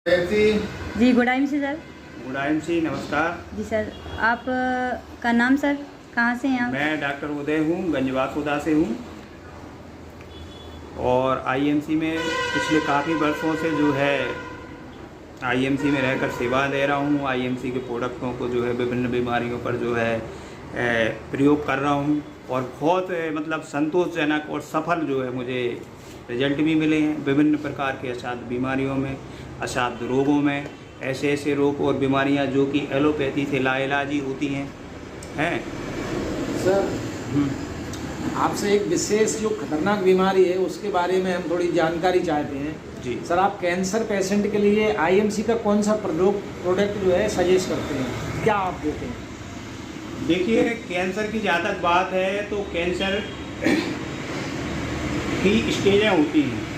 जी good time से sir. Good time सी, नमस्कार जी sir, आप का नाम सर, कहाँ से हैं आप? मैं डॉक्टर उदय हूँ, गंजवासुदा से हूँ और आईएमसी में पिछले काफ़ी वर्षों से जो है आईएमसी में रहकर सेवा दे रहा हूँ। आईएमसी के प्रोडक्टों को जो है विभिन्न बीमारियों पर जो है प्रयोग कर रहा हूँ और बहुत मतलब संतोषजनक और सफल जो है मुझे रिजल्ट भी मिले हैं। विभिन्न प्रकार के असाध्य बीमारियों में, असाध्य रोगों में, ऐसे ऐसे रोग और बीमारियाँ जो कि एलोपैथी से लाइलाजी होती हैं सर, आपसे एक विशेष जो खतरनाक बीमारी है उसके बारे में हम थोड़ी जानकारी चाहते हैं। जी सर, आप कैंसर पेशेंट के लिए आईएमसी का कौन सा प्रोडक्ट जो है सजेस्ट करते हैं, क्या आप देते हैं? देखिए, कैंसर की जहाँ तक बात है तो कैंसर की स्टेजें होती हैं।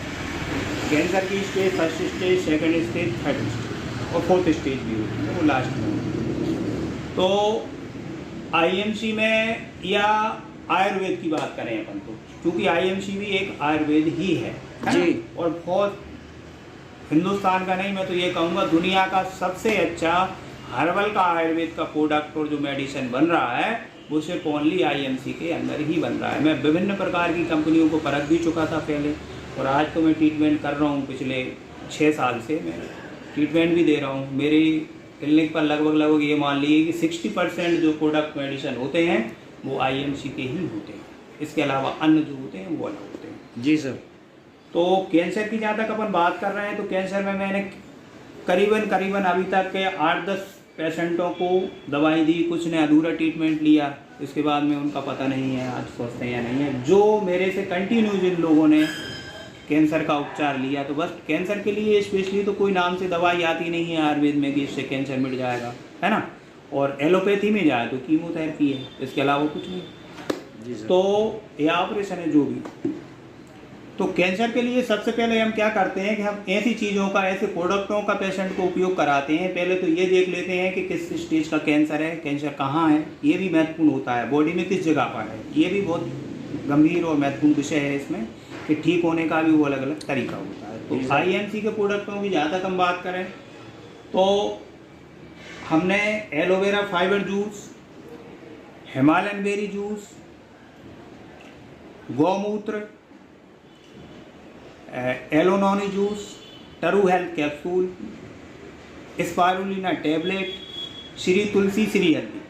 कैंसर की stage first stage, second stage, third stage और फोर्थ स्टेज भी होती है, वो लास्ट में होती है। तो आईएमसी में या आयुर्वेद की बात करें अपन तो, क्योंकि आईएमसी भी एक आयुर्वेद ही है जी। और बहुत हिंदुस्तान का नहीं, मैं तो ये कहूँगा दुनिया का सबसे अच्छा हर्बल का आयुर्वेद का प्रोडक्ट और जो मेडिसिन बन रहा है वो सिर्फ ओनली आईएमसी के अंदर ही बन रहा है। मैं विभिन्न प्रकार की कंपनियों को परख भी चुका था पहले और आज तो मैं ट्रीटमेंट कर रहा हूँ। पिछले 6 साल से मैं ट्रीटमेंट भी दे रहा हूँ। मेरी क्लिनिक पर लगभग ये मान लीजिए कि 60% जो प्रोडक्ट मेडिसिन होते हैं वो आईएमसी के ही होते हैं। इसके अलावा अन्य जो होते हैं वो अलग होते हैं। जी सर। तो कैंसर की जहाँ तक अपन बात कर रहे हैं तो कैंसर में मैंने करीबन अभी तक के 8-10 पेशेंटों को दवाई दी, कुछ ने अधूरा ट्रीटमेंट लिया, इसके बाद में उनका पता नहीं है आज स्वस्थ है या नहीं है। जो मेरे से कंटिन्यू जिन लोगों ने कैंसर का उपचार लिया, तो बस कैंसर के लिए स्पेशली तो कोई नाम से दवाई आती नहीं है आयुर्वेद में कि इससे कैंसर मिट जाएगा, है ना। और एलोपैथी में जाए तो कीमोथेरेपी है, इसके अलावा कुछ नहीं। जी सर। तो या ऑपरेशन है जो भी। तो कैंसर के लिए सबसे पहले हम क्या करते हैं कि हम ऐसी चीज़ों का, ऐसे प्रोडक्टों का पेशेंट को उपयोग कराते हैं। पहले तो ये देख लेते हैं कि किस स्टेज का कैंसर है, कैंसर कहाँ है, ये भी महत्वपूर्ण होता है। बॉडी में किस जगह पर है, ये भी बहुत गंभीर और महत्वपूर्ण विषय है इसमें, कि ठीक होने का भी वो अलग अलग तरीका होता है। तो आईएमसी के प्रोडक्टों की जहाँ तक हम बात करें तो हमने aloe vera fibre juice, Himalayan berry juice, गौमूत्र, aloe noni juice, true health capsule, spirulina tablet, Shri Tulsi, Shri हल्दी,